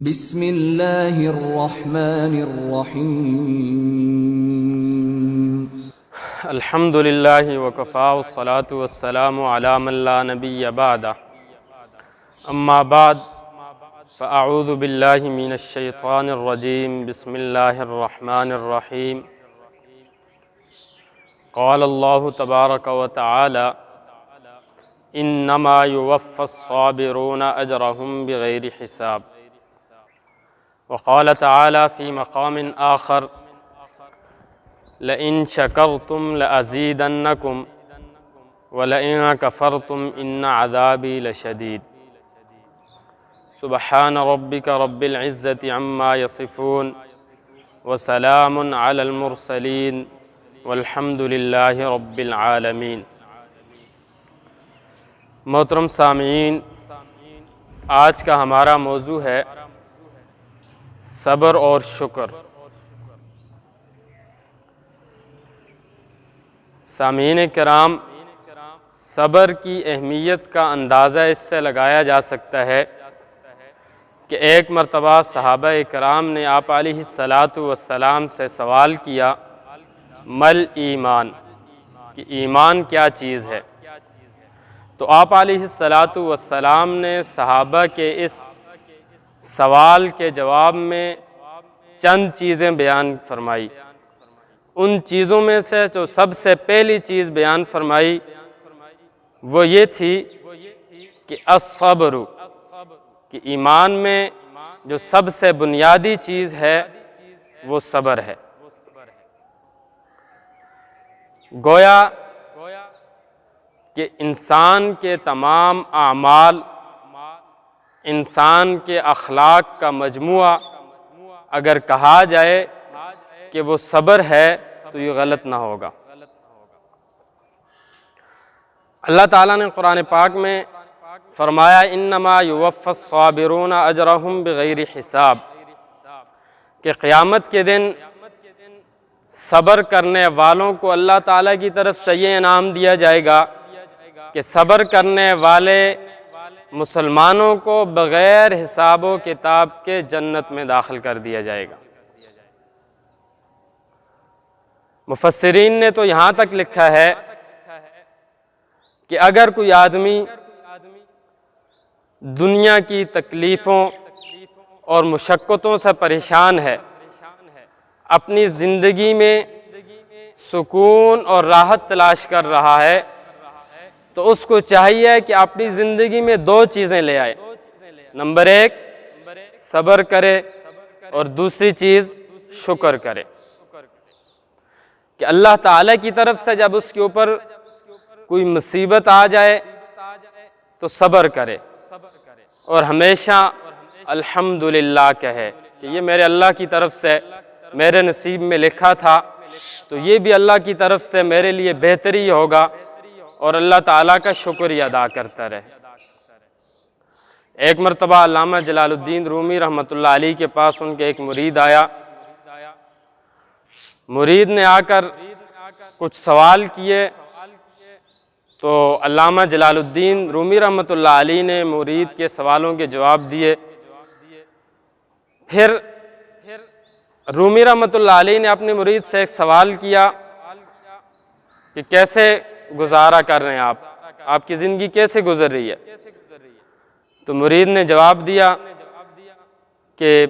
بسم اللہ الرحمن الرحیم الحمد للہ وکفا والصلاة والسلام علی من لا نبی بعدہ اما بعد فاعوذ باللہ من الشیطان الرجیم بسم اللہ الرحمن الرحیم قال اللہ تبارک وتعالی انما یوفی الصابرون اجرهم بغیر حساب وقال تعالی فی مقام آخر لئن شکرتم لأزیدنکم ولئن کفرتم ان عذابی لشدید سبحان ربک رب العزة عما یصفون وسلام علی المرسلین والحمد للہ رب العالمین۔ محترم سامعین، آج کا ہمارا موضوع ہے صبر اور شکر۔ سامعین کرام، صبر کی اہمیت کا اندازہ اس سے لگایا جا سکتا ہے کہ ایک مرتبہ صحابہ کرام نے آپ علیہ السلام سے سوال کیا مل ایمان، کہ ایمان کیا چیز ہے؟ تو آپ علیہ السلام نے صحابہ کے اس سوال کے جواب میں چند چیزیں بیان فرمائی۔ ان چیزوں میں سے جو سب سے پہلی چیز بیان فرمائی وہ یہ تھی کہ الصبر، کہ ایمان میں جو سب سے بنیادی چیز ہے وہ صبر ہے۔ گویا کہ انسان کے تمام اعمال، انسان کے اخلاق کا مجموعہ اگر کہا جائے کہ وہ صبر ہے تو یہ غلط نہ ہوگا۔ اللہ تعالیٰ نے قرآن پاک میں فرمایا انما یوفی الصابرون اجرهم بغیر حساب، کہ قیامت کے دن صبر کرنے والوں کو اللہ تعالیٰ کی طرف سے یہ انعام دیا جائے گا کہ صبر کرنے والے مسلمانوں کو بغیر حساب و کتاب کے جنت میں داخل کر دیا جائے گا۔ مفسرین نے تو یہاں تک لکھا ہے کہ اگر کوئی آدمی دنیا کی تکلیفوں اور مشقتوں سے پریشان ہے، اپنی زندگی میں سکون اور راحت تلاش کر رہا ہے، تو اس کو چاہیے کہ اپنی زندگی میں دو چیزیں لے آئے۔ نمبر ایک، صبر کرے، اور دوسری چیز شکر کرے، کہ اللہ تعالیٰ کی طرف سے جب اس کے اوپر کوئی مصیبت آ جائے تو صبر کرے اور ہمیشہ الحمدللہ کہے کہ یہ میرے اللہ کی طرف سے میرے نصیب میں لکھا تھا، تو یہ بھی اللہ کی طرف سے میرے لیے بہتری ہوگا، اور اللہ تعالیٰ کا شکریہ ادا کرتا رہے۔ ایک مرتبہ علامہ جلال الدین رومی رحمۃ اللہ علیہ کے پاس ان کے ایک مرید آیا۔ مرید نے آ کر کچھ سوال کیے، تو علامہ جلال الدین رومی رحمۃ اللہ علیہ نے مرید کے سوالوں کے جواب دیے۔ پھر رومی رحمۃ اللہ علیہ نے اپنے مرید سے ایک سوال کیا کہ کیسے گزارا کر رہے ہیں آپ کی زندگی کیسے گزر رہی ہے؟ تو مرید نے جواب دیا کہ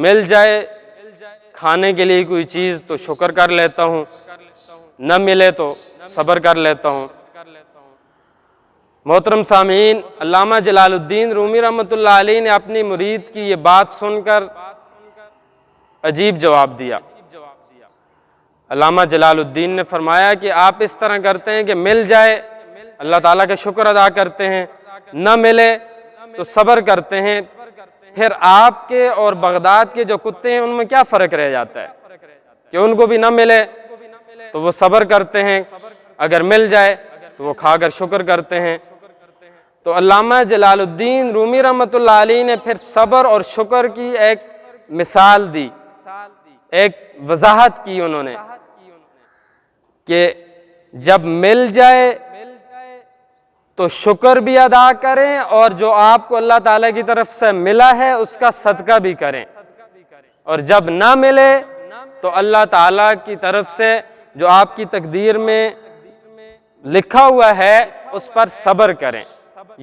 مل جائے کھانے کے لیے کوئی چیز تو شکر کر لیتا ہوں، نہ ملے تو صبر کر لیتا ہوں۔ محترم سامعین، علامہ جلال الدین رومی رحمۃ اللہ علیہ نے اپنی مرید کی یہ بات سن کر عجیب جواب دیا۔ علامہ جلال الدین نے فرمایا کہ آپ اس طرح کرتے ہیں کہ مل جائے اللہ تعالیٰ کا شکر ادا کرتے ہیں، نہ ملے تو صبر کرتے ہیں، پھر آپ کے اور بغداد کے جو کتے ہیں ان میں کیا فرق رہ جاتا ہے کہ ان کو بھی نہ ملے تو وہ صبر کرتے ہیں، اگر مل جائے تو وہ کھا کر شکر کرتے ہیں۔ تو علامہ جلال الدین رومی رحمۃ اللہ علیہ نے پھر صبر اور شکر کی ایک مثال دی، ایک وضاحت کی انہوں نے کہ جب مل جائے تو شکر بھی ادا کریں اور جو آپ کو اللہ تعالیٰ کی طرف سے ملا ہے اس کا صدقہ بھی کریں، اور جب نہ ملے تو اللہ تعالیٰ کی طرف سے جو آپ کی تقدیر میں لکھا ہوا ہے اس پر صبر کریں۔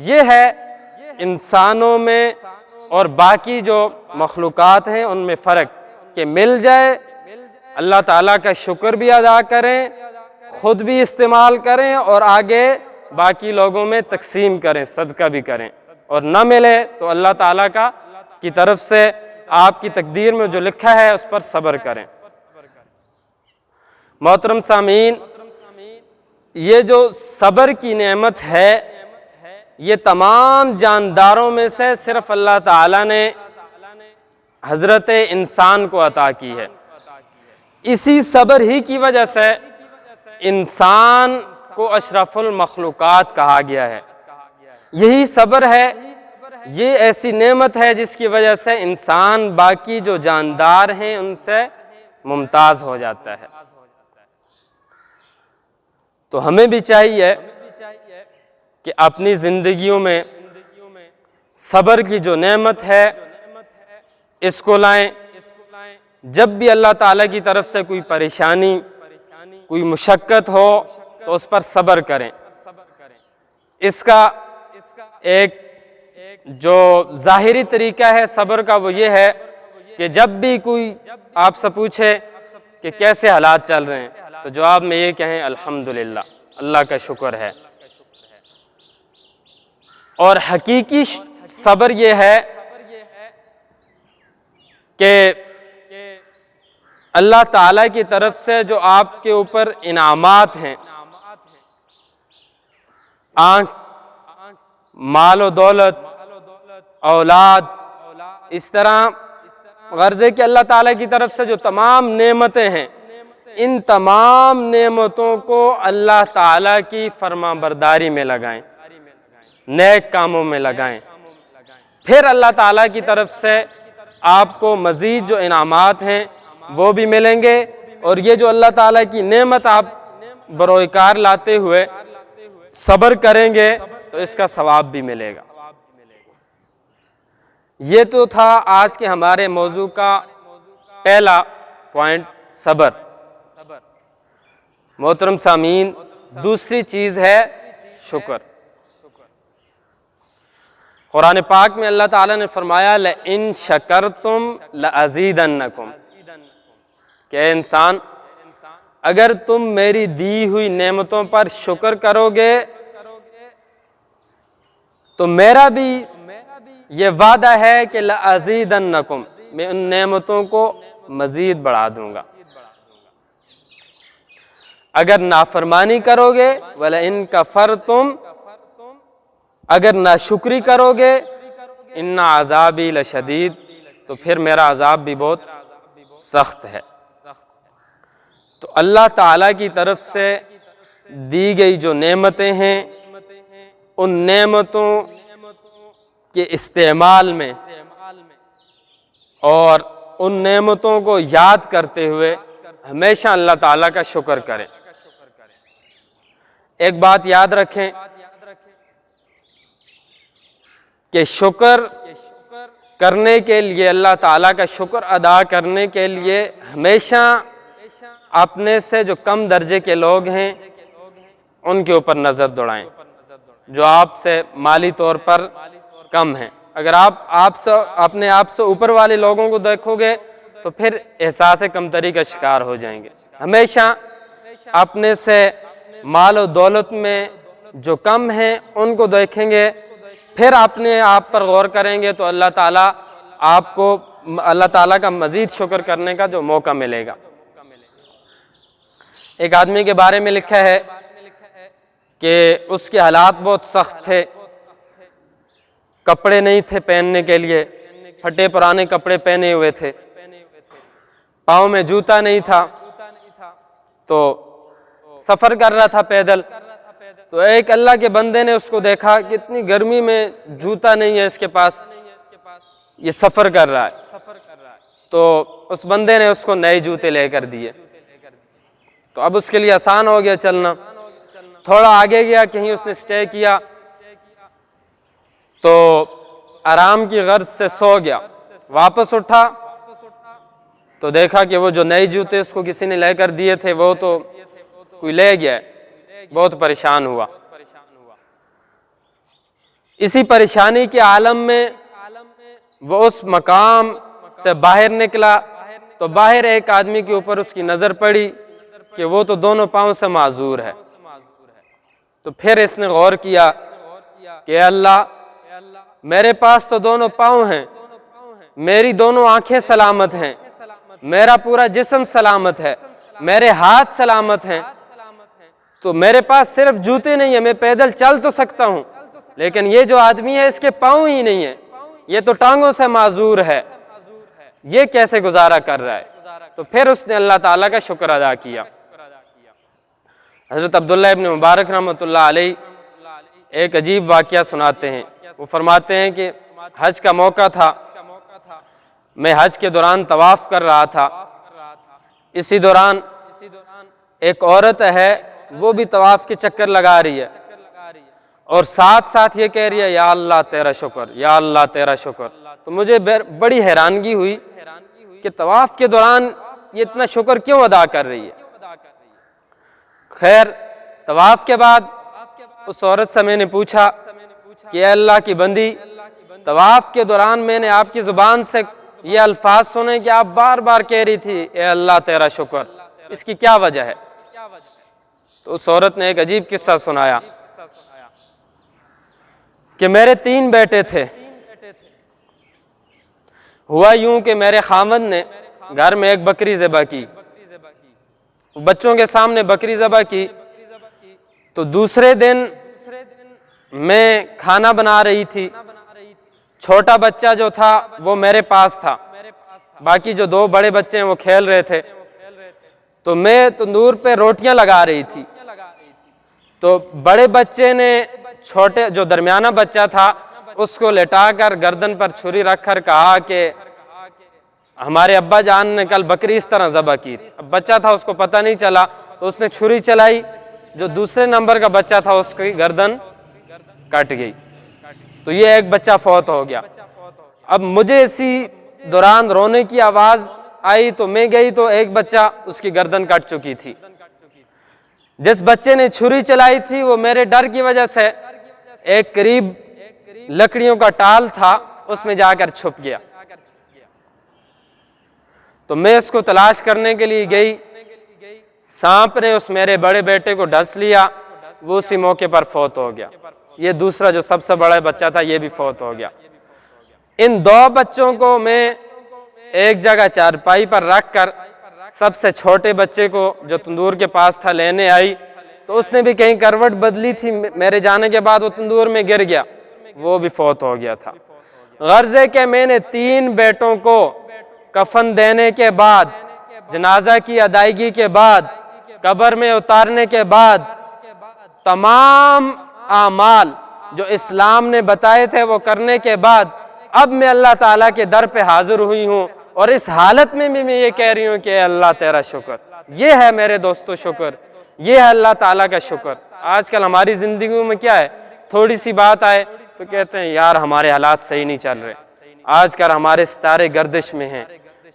یہ ہے انسانوں میں اور باقی جو مخلوقات ہیں ان میں فرق، کہ مل جائے اللہ تعالیٰ کا شکر بھی ادا کریں، خود بھی استعمال کریں اور آگے باقی لوگوں میں تقسیم کریں، صدقہ بھی کریں، اور نہ ملے تو اللہ تعالیٰ کی طرف سے آپ کی تقدیر میں جو لکھا ہے اس پر صبر کریں۔ محترم سامعین، یہ جو صبر کی نعمت ہے یہ تمام جانداروں میں سے صرف اللہ تعالیٰ نے حضرت انسان کو عطا کی ہے۔ اسی صبر ہی کی وجہ سے انسان کو اشرف المخلوقات کہا گیا ہے۔ یہی صبر ہے، یہ ایسی نعمت ہے جس کی وجہ سے انسان باقی جو جاندار ہیں ان سے ممتاز ہو جاتا ہے۔ تو ہمیں بھی چاہیے کہ اپنی زندگیوں میں صبر کی جو نعمت ہے اس کو لائیں۔ جب بھی اللہ تعالیٰ کی طرف سے کوئی پریشانی، کوئی مشقت ہو تو اس پر صبر کریں۔ اس کا ایک جو ظاہری طریقہ ہے صبر کا وہ یہ ہے کہ جب بھی کوئی آپ سے پوچھے کہ کیسے حالات چل رہے ہیں تو جواب میں یہ کہیں الحمدللہ، اللہ کا شکر ہے۔ اور حقیقی صبر یہ ہے کہ اللہ تعالیٰ کی طرف سے جو آپ کے اوپر انعامات ہیں، آنکھ، مال و دولت، اولاد، اس طرح غرض ہے کہ اللہ تعالیٰ کی طرف سے جو تمام نعمتیں ہیں ان تمام نعمتوں کو اللہ تعالیٰ کی فرما برداری میں لگائیں، نیک کاموں میں لگائیں، پھر اللہ تعالیٰ کی طرف سے آپ کو مزید جو انعامات ہیں وہ بھی ملیں گے، اور یہ جو اللہ تعالیٰ کی نعمت آپ بروئے کار لاتے ہوئے صبر کریں گے تو اس کا ثواب بھی ملے گا۔ یہ تو تھا آج کے ہمارے موضوع کا پہلا پوائنٹ، صبر۔ محترم سامعین، دوسری چیز ہے شکر۔ قرآن پاک میں اللہ تعالیٰ نے فرمایا لَإِن شَكَرْتُمْ لَأَزِيدَنَّكُمْ، کہ اے انسان اگر تم میری دی ہوئی نعمتوں پر شکر کرو گے تو میرا بھی یہ وعدہ ہے کہ لَأَزِيدَنَّكُمْ، میں ان نعمتوں کو مزید بڑھا دوں گا۔ اگر نافرمانی کرو گے وَلَئِن كَفَرْتُمْ، اگر ناشکری کرو گے اِنَّ عَذَابِي لَشَدِيد، تو پھر میرا عذاب بھی بہت سخت ہے۔ تو اللہ تعالیٰ کی طرف سے دی گئی جو نعمتیں ہیں ان نعمتوں کے استعمال میں اور ان نعمتوں کو یاد کرتے ہوئے ہمیشہ اللہ تعالیٰ کا شکر کریں۔ ایک بات یاد رکھیں کہ شکر کرنے کے لیے، اللہ تعالیٰ کا شکر ادا کرنے کے لیے ہمیشہ اپنے سے جو کم درجے کے لوگ ہیں ان کے اوپر نظر دوڑائیں، جو آپ سے مالی طور پر کم ہیں۔ اگر آپ اپنے آپ سے اوپر والے لوگوں کو دیکھو گے تو پھر احساس کمتری کا شکار ہو جائیں گے۔ ہمیشہ اپنے سے مال و دولت میں جو کم ہیں ان کو دیکھیں گے، پھر اپنے آپ پر غور کریں گے تو اللہ تعالیٰ آپ کو اللہ تعالیٰ کا مزید شکر کرنے کا جو موقع ملے گا۔ ایک آدمی کے بارے میں لکھا ہے کہ اس کے حالات بہت سخت تھے، کپڑے نہیں تھے پہننے کے لیے، پھٹے پرانے کپڑے پہنے ہوئے تھے، پاؤں میں جوتا نہیں تھا، تو سفر کر رہا تھا پیدل، تو ایک اللہ کے بندے نے اس کو دیکھا کہ اتنی گرمی میں جوتا نہیں ہے اس کے پاس، یہ سفر کر رہا ہے، تو اس بندے نے اس کو نئے جوتے لے کر دیے، تو اب اس کے لیے آسان ہو گیا چلنا۔ تھوڑا آگے گیا، کہیں اس نے سٹے کیا تو آرام کی غرض سے سو گیا. واپس اٹھا تو دیکھا کہ وہ جو نئے جوتے اس کو کسی نے لے کر دیے تھے وہ تو کوئی لے گیا. بہت پریشان ہوا. اسی پریشانی کے عالم میں وہ اس مقام سے باہر نکلا تو باہر ایک آدمی کے اوپر اس کی نظر پڑی کہ وہ تو دونوں پاؤں سے معذور ہے. تو پھر اس نے غور کیا کہ اے اللہ میرے پاس تو دونوں پاؤں ہیں, میری دونوں آنکھیں سلامت ہیں, میرا پورا جسم سلامت ہے, میرے ہاتھ سلامت ہیں, تو میرے پاس صرف جوتے نہیں ہیں, میں پیدل چل تو سکتا ہوں, لیکن یہ جو آدمی ہے اس کے پاؤں ہی نہیں ہیں, یہ تو ٹانگوں سے معذور ہے, یہ کیسے گزارا کر رہا ہے. تو پھر اس نے اللہ تعالیٰ کا شکر ادا کیا. حضرت عبداللہ ابن مبارک رحمۃ اللہ علیہ ایک عجیب واقعہ سناتے ہیں. وہ فرماتے ہیں کہ حج کا موقع تھا, میں حج کے دوران طواف کر رہا تھا. اسی دوران ایک عورت ہے وہ بھی طواف کے چکر لگا رہی ہے اور ساتھ ساتھ یہ کہہ رہی ہے یا اللہ تیرا شکر, یا اللہ تیرا شکر. تو مجھے بڑی حیرانگی ہوئی کہ طواف کے دوران یہ اتنا شکر کیوں ادا کر رہی ہے. خیر طواف کے بعد اس عورت سے میں نے پوچھا کہ اے اللہ کی بندی, طواف کے دوران میں نے آپ کی زبان سے یہ الفاظ سنے کہ آپ بار بار کہہ رہی تھی اے اللہ تیرا شکر, اس کی کیا وجہ ہے؟ تو اس عورت نے ایک عجیب قصہ سنایا کہ میرے 3 بیٹے تھے. ہوا یوں کہ میرے خاوند نے گھر میں ایک بکری ذبح کی, بچوں کے سامنے بکری ذبح کی. تو دوسرے دن میں کھانا بنا رہی تھی, چھوٹا بچہ جو تھا وہ میرے پاس تھا, باقی جو 2 بڑے بچے ہیں وہ کھیل رہے تھے. تو میں تندور پہ روٹیاں لگا رہی تھی. تو بڑے بچے نے چھوٹے جو درمیانہ بچہ تھا اس کو لٹا کر گردن پر چھری رکھ کر کہا کہ ہمارے ابا جان نے کل بکری اس طرح ذبح کی تھی. اب بچہ تھا اس کو پتہ نہیں چلا تو اس نے چھری چلائی, جو دوسرے نمبر کا بچہ تھا اس کی گردن کٹ گئی. تو یہ ایک بچہ فوت ہو گیا. اب مجھے اسی دوران رونے کی آواز آئی تو میں گئی تو ایک بچہ اس کی گردن کٹ چکی تھی. جس بچے نے چھری چلائی تھی وہ میرے ڈر کی وجہ سے ایک قریب لکڑیوں کا ٹال تھا اس میں جا کر چھپ گیا. تو میں اس کو تلاش کرنے کے لیے گئی, سانپ نے اس میرے بڑے بیٹے کو ڈس لیا, وہ اسی موقع پر فوت ہو گیا. یہ دوسرا جو سب سے بڑا بچہ تھا یہ بھی فوت ہو گیا. ان 2 بچوں کو میں ایک جگہ چارپائی پر رکھ کر سب سے چھوٹے بچے کو جو تندور کے پاس تھا لینے آئی, تو اس نے بھی کہیں کروٹ بدلی تھی, میرے جانے کے بعد وہ تندور میں گر گیا, وہ بھی فوت ہو گیا تھا. غرض ہے کہ میں نے 3 بیٹوں کو کفن دینے کے بعد, جنازہ کی ادائیگی کے بعد, قبر میں اتارنے کے بعد, تمام اعمال جو اسلام نے بتائے تھے وہ کرنے کے بعد اب میں اللہ تعالیٰ کے در پہ حاضر ہوئی ہوں, اور اس حالت میں بھی میں یہ کہہ رہی ہوں کہ اے اللہ تیرا شکر. یہ ہے میرے دوستو شکر, یہ ہے اللہ تعالیٰ کا شکر. آج کل ہماری زندگیوں میں کیا ہے, تھوڑی سی بات آئے تو کہتے ہیں یار ہمارے حالات صحیح نہیں چل رہے, آج کل ہمارے ستارے گردش میں ہیں,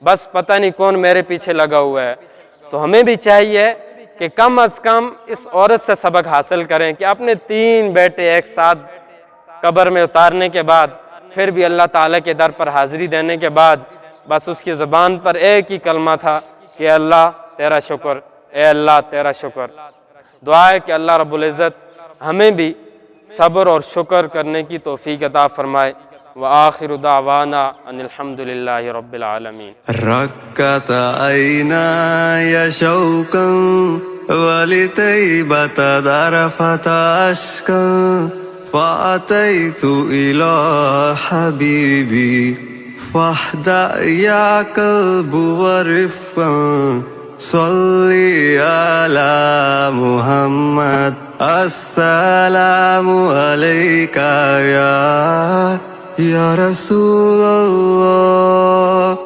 بس پتہ نہیں کون میرے پیچھے لگا ہوا ہے. تو ہمیں بھی چاہیے کہ کم از کم اس عورت سے سبق حاصل کریں کہ اپنے 3 بیٹے ایک ساتھ قبر میں اتارنے کے بعد پھر بھی اللہ تعالیٰ کے در پر حاضری دینے کے بعد بس اس کی زبان پر ایک ہی کلمہ تھا کہ اللہ تیرا شکر, اے اللہ تیرا شکر. دعا ہے کہ اللہ رب العزت ہمیں بھی صبر اور شکر کرنے کی توفیق عطا فرمائے. وآخر دعوانا ان الحمد للہ رب العالمین. ركت عيناي شوقا ولطيبة ذرفت أشكا فأتيت إلى حبيبي فاهدأ يا قلب ورفقا صلي على محمد السلام عليك يا رسول الله.